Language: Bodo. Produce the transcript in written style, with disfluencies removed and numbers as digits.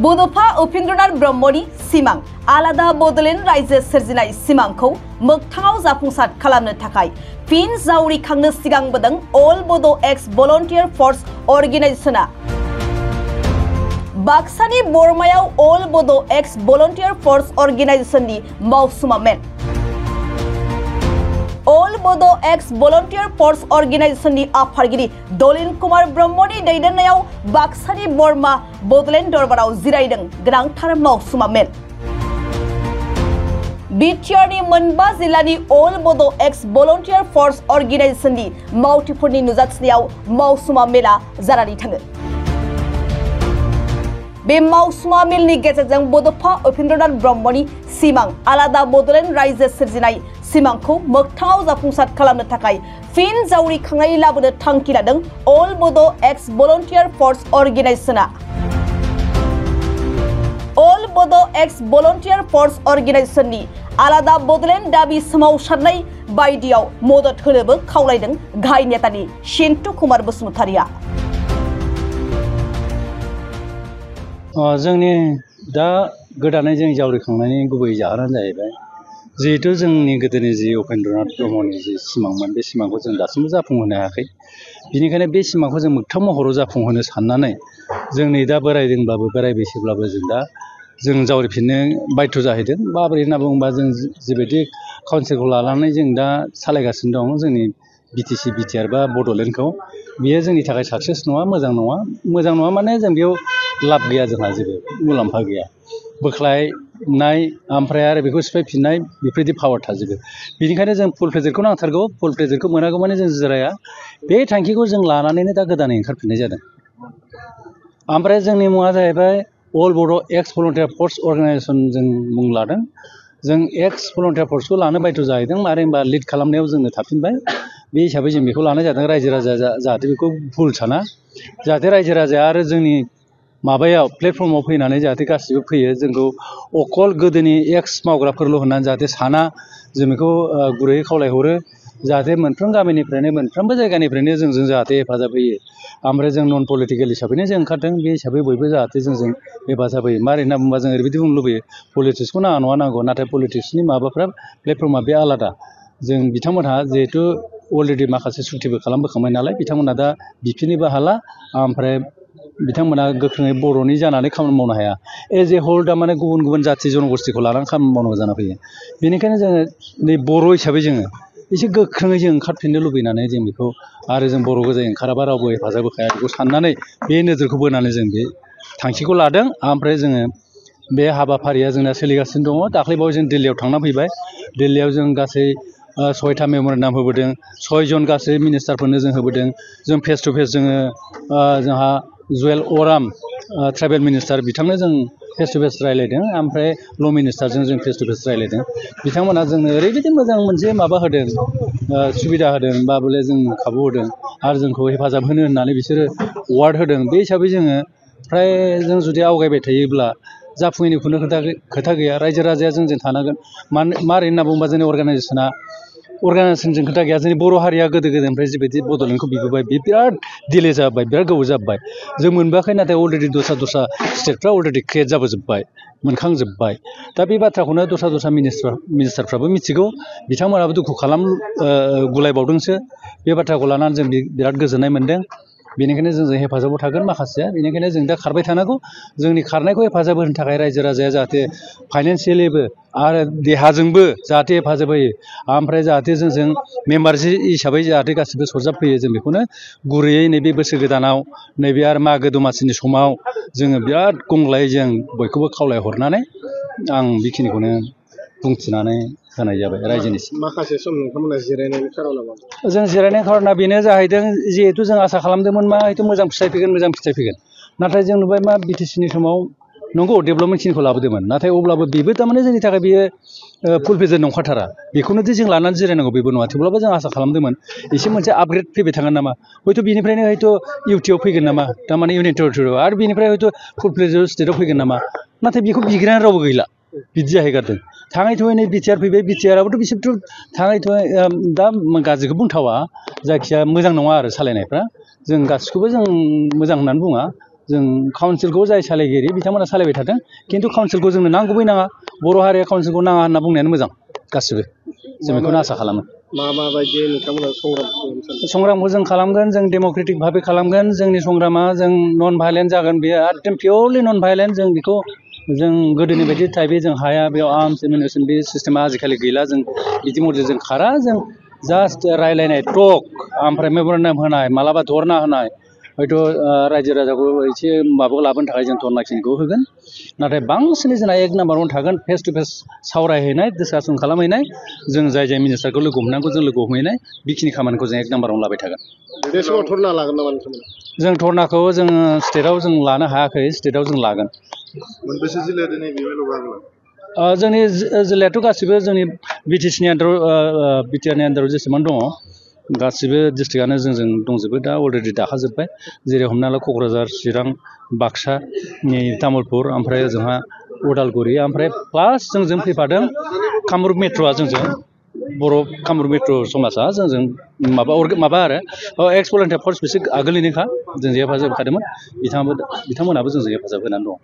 बड'फा उपेन्द्रनाथ ब्रह्मनि सिमां आलादा बड'लेण्ड रायजो सोरजिनाय सिमांखौ मोगथाङाव जाफुंसार खालामनो थाखाय फिन जावरिखांनो सिगांबोदों अल बड' एक्स भलन्टियार फर्स अर्गेनाइजेशना। बाक्सानि बरमायाव अल बड' एक्स भलन्टियार फर्स अर्गेनाइजेशननि मावसुमामेन अल बड' एक्स भलन्टियार फर्स अर्गेनाइजेशननि आफादगिरि दलिन कुमार ब्रह्मनि दैदेननायाव बाक्सानि बरमा बड'लेण्ड दरबाराव जिरायदों गोनांथार मावसुमामेन। बिटिआरनि मोनबा जिल्लानि अल बड' एक्स भलन्टियार फर्स अर्गेनाइजेशननि मावथिफोरनि नुजाथिनायाव मावसुमा मेला जानानै थाङो। बे मावसुमा मेलनि गेजेरजों बड'फा उपेन्द्रनाथ ब्रह्मनि सिमां आलादा बड'लेण्ड रायजो सोरजिनाय सिमांखौ मोगथाङाव जाफुंसार खालामनो थाखाय फिन जावरिखांनाय लाबोनो थांखि लादों अल बड' एक्स भलन्टियार फर्स अर्गेनाइजेशना। अल बड' एक्स भलन्टियार फर्स अर्गेनाइजेशननि आलादा बड'लेण्ड दाबि सोमावसारनाय बायदियाव मदद होनोबो खावलायदों गाहाय नेतानि सिन्टु कुमार बसुमतारिया। जोंनि दा गोदानै जों जावरिखांनायनि गुबै जाहोनानो जाहैबाय जिहेतु जोंनि गोदोनि जि उपेन्द्रनाथ ब्रह्मनि जि सिमांमोन बे सिमांखौ जों दासिमबो जाफुंहोनो हायाखै। बेनिखायनो बे सिमांखौ जों मोगथां महराव जाफुंहोनो साननानै जोंनि दा बोरायदोंब्लाबो बोराय बैसोब्लाबो जों जावरिफिननो बाध्य जाहैदों। माबोरै होनना बुङोबा जों जिबायदि काउन्सिलखौ लानानै जों दा सालायगासिनो दं जोंनि बिटिसि बिटिआर बा बड'लेण्डखौ, बेयो जोंनि थाखाय साक्सेस नङा, मोजां नङा। मोजां नङा माने जों बेयाव लाब गैया, जोंहा जेबो मुलाम्फा गैया। बोख्लायनाय ओमफ्राय आरो बेखौ सिफायफिननाय बेफोरबायदि पावार थाजोबो। बेनिखायनो जों फुल प्रेजेक्टखौ नांथारगौ। फुल प्रेजेक्टखौ मोनागौ माने जों जिराया। बे थांखिखौ जों लानानैनो दा गोदानै ओंखारफिननाय जादों। ओमफ्राय जोंनि मुङा जाहैबाय अल बड' एक्स भलन्टियार फर्स अर्गेनाइजेसन जों मुं लादों। जों एक्स भलन्टियार फर्सखौ लानो बाध्य जाहैदों। मानो होनबा लिड खालामनायाव जोंनो थाफिनबाय। बे हिसाबै जों बेखौ लानाय जादों। रायजो राजाया जाहाथे बेखौ भुल साना, जाहाथे रायजो राजाया आरो जोंनि माबायाव प्लेटफर्माव फैनानै जाहाथे गासिबो फैयो, जोंखौ अकल गोदोनि एक्स मावग्राफोरल' होननानै जाहाथे साना, जों बेखौ गुरैयै खावलायहरो। जाहाथे मोनफ्रोम गामिनिफ्रायनो मोनफ्रोमबो जायगानिफ्रायनो जोंजों जाहाथे हेफाजाब होयो। ओमफ्राय जों नन पलिटिकेल हिसाबैनो जों ओंखारदों। बे हिसाबै बयबो जाहाथे जोंजों हेफाजाब होयो। मारै होनना बुङोबा जों ओरैबायदि बुंनो लुबैयो, पलिटिक्सखौ नाङा नङा नांगौ, नाथाय पलिटिक्सनि माबाफ्रा प्लेटफर्मा बे आलादा। जों बिथांमोनहा जिहेथु अलरेडि माखासे सुक्तिबो खालामबोखांबाय नालाय, बिथांमोनहा दा बिफिननोबो हाला। ओमफ्राय बिथांमोना गोख्रोङै बर'नि जानानै खामानि मावनो हाया। एज ए हल दा माने गुबुन गुबुन जाथि जनगोष्ठीखौ लानानै खामानि मावनांगौ जाना फैयो। बेनिखायनो जोङो नै बर' हिसाबै जोङो एसे गोख्रोङै जों ओंखारफिननो लुबैनानै जों बेखौ, आरो जों बर' गोजायै ओंखाराबा रावबो हेफाजाब होखाया, बेखौ साननानै बे नोजोरखौ बोनानै जों बे थांखिखौ लादों। ओमफ्राय जोङो बे हाबाफारिया जोंना सोलिगासिनो दङ। दाख्लैबावै जों दिल्लीयाव थांना फैबाय। दिल्लीयाव जों गासै 6था मेम'रेन्डाम होबोदों। 6 जन गासै मिनिस्टारफोरनो जों होबोदों। जों फेस टु फेस जोङो जोंहा जुवेल अराम ट्राइबेल मिनिस्टार, बिथांनो जों फेस टु फेस रायज्लायदों। ओमफ्राय ल' मिनिस्टारजों जों फेस टु फेस रायज्लायदों। बिथांमोना जोंनो ओरैबायदि मोजां मोनसे माबा होदों, सुबिदा होदों, बा बले जों खाबु होदों, आरो जोंखौ हेफाजाब होनो होननानै बिसोरो वार्ड होदों। बे हिसाबै जोङो फ्राय जों जुदि आवगायबाय थायोब्ला जाफुङैनि खुनु खोथा गैया। रायजो राजाया जोंजों थानांगोन। मारै होनना बुङोबा जोंनि अर्गानाइजेसनजों खोथा गैया। जोंनि बर' हारिया गोदो गोदायनिफ्राय जिबायदि बड'लेण्डखौ बिबोबाय, बे बिराद दिले जाबाय, बिराद गोबाव जाबाय। जों मोनबोआखै, नाथाय अलरेडि दस्रा स्टेटफ्रा अलरेडि क्रियेट जाबोजोब्बाय, मोनखांजोब्बाय। दा बे बाथ्राखौनो दस्रा मिनिस्टारफ्राबो मिथिगौ। बिथांमोनाबो दुखु गुलायबावदोंसो। बे बाथ्राखौ लानानै जों बिराद गोजोननाय मोन्दों। बेनिखायनो जोंजों हेफाजाबाव थागोन माखासेया। बेनिखायनो जों दा खारबाय थानांगौ। जोंनि खारनायखौ हेफाजाब होनो थाखाय रायजो राजाया जाहाथे फाइनेन्सियेलिबो आरो देहाजोंबो जाहाथे हेफाजाब होयो। ओमफ्राय जाहाथे जोंजों मेम्बार हिसाबै जाहाथे गासिबो सरजाबफैयो। जों बेखौनो गुरैयै नैबे बोसोर गोदानाव, नैबे आरो मागो दमासिनि समाव जोङो बिराद गंग्लायै जों बयखौबो खावलायहरनानै आं बेखिनिखौनो बुंथिनानै होनाय जाबाय रायजोनिसिम। माखासे सम नोंथांमोना जिरायनायनि खार'ना मा? जों जिरायनायनि खार'ना बेनो जाहैदों, जिहेथु जों आसा खालामदोंमोन मा हयथ' मोजां फिथाइ फैगोन। नाथाय जों नुबाय मा बिटिसिनि समाव नंगौ डेभेलपमेन्टखिनिखौ लाबोदोंमोन, नाथाय अब्लाबो बेबो थारमाने जोंनि थाखाय बेयो फुल फेजेड नंखाथारा। बेखौनो जों लानानै जिरायनांगौ बेबो नङा। थेवब्लाबो जों आसा खालामदोंमोन एसे मोनसे आपग्रेड फैबाय थागोन नामा, हयथ' बिनिफ्रायनो हयथ' इउटिआव फैगोन नामा, थारमाने इउनियन टेरिटरियाव, आरो बिनिफ्राय हयथ' फुल फ्लेजेड स्टेटआव फैगोन नामा। नाथाय बेखौ बिग्रायानो रावबो गैला, बिदि जाहैगारदों। थाङै थुङै नै बिटिआर फैबाय। बिटिआराबोथ' बिसोरथ' थाङै थुङै दा गाज्रिखौ बुंथावा, जायखिया मोजां नङा आरो सालायनायफ्रा। जों गासिखौबो जों मोजां होननानै बुङा। जों काउन्सिलखौ जाय सालायगिरि बिथांमोना सालायबाय थादों खिन्थु काउन्सिलखौ जोंनो नांगौबै नाङा बर' हारिया काउन्सिलखौ नाङा होनना बुंनायानो मोजां गासिबो जों बेखौनो आसा खालामो माबायदि नोंथांमोना संग्रामखौ जों खालामगोन जों डेम'क्रेटिक भाबै खालामगोन जोंनि संग्रामा जों नन भायलेन्ट जागोन बेयो एकदम पियरलि नन भायलेन्ट जों बेखौ जों गोदोनि बायदि टाइपै जों हाया बेयाव आर्मस एमिनेसन बे सिस्टेमा आजिखालि गैला जों बिदि मडेल जों खारा जों जास्ट रायलायनाय टक ओमफ्राय मेम'रेन्डाम होनाय मालाबा धरना होनाय हयथ' रायजो राजाखौ एसे माबाखौ लाबोनो थाखाय जों धरनाखिनिखौ होगोन नाथाय बांसिनै जोंना एक नाम्बारावनो थागोन फेस टु फेस सावरायहैनाय डिसकासन खालामहैनाय जों जाय जाय मिनिस्टारखौ लोगो हमनांगौ जों लोगो हमहैनाय बेखिनि खामानिखौ जों एक नाम्बारावनो लाबाय थागोन बे समाव धरना लागोन नामा नोंथांमोना जों धरनाखौ जों स्टेटआव जों लानो हायाखै स्टेटआव जों लागोन मोनबेसे जिल्लाया दिनै बेबायदि बाहागो जोंनि जिल्लायाथ' गासिबो जोंनि बिटिसिनि आन्दाराव बिटिआरनि आन्दाराव जेसेबां दङ गासिबो डिस्ट्रिक्टआनो जोंजों दंजोबो दा अलरेडि दाखाजोब्बाय जेरै हमना ला क'क्राझार चिरां बाक्सा तामुलपुर ओमफ्राय ओजोंहा उदालगुरि ओमफ्राय प्लास जोंजों फैफादों कामरुप मेट्र'आ जोंजों बर' कामरुप मेट्र' समाजा जोंजों माबा आरो एक्स भलन्टियार फर्स बिसोर आगोलनिनोखा जोंजों हेफाजाब होखादोंमोन बिथांमोनाबो जोंजों हेफाजाब होनानै दं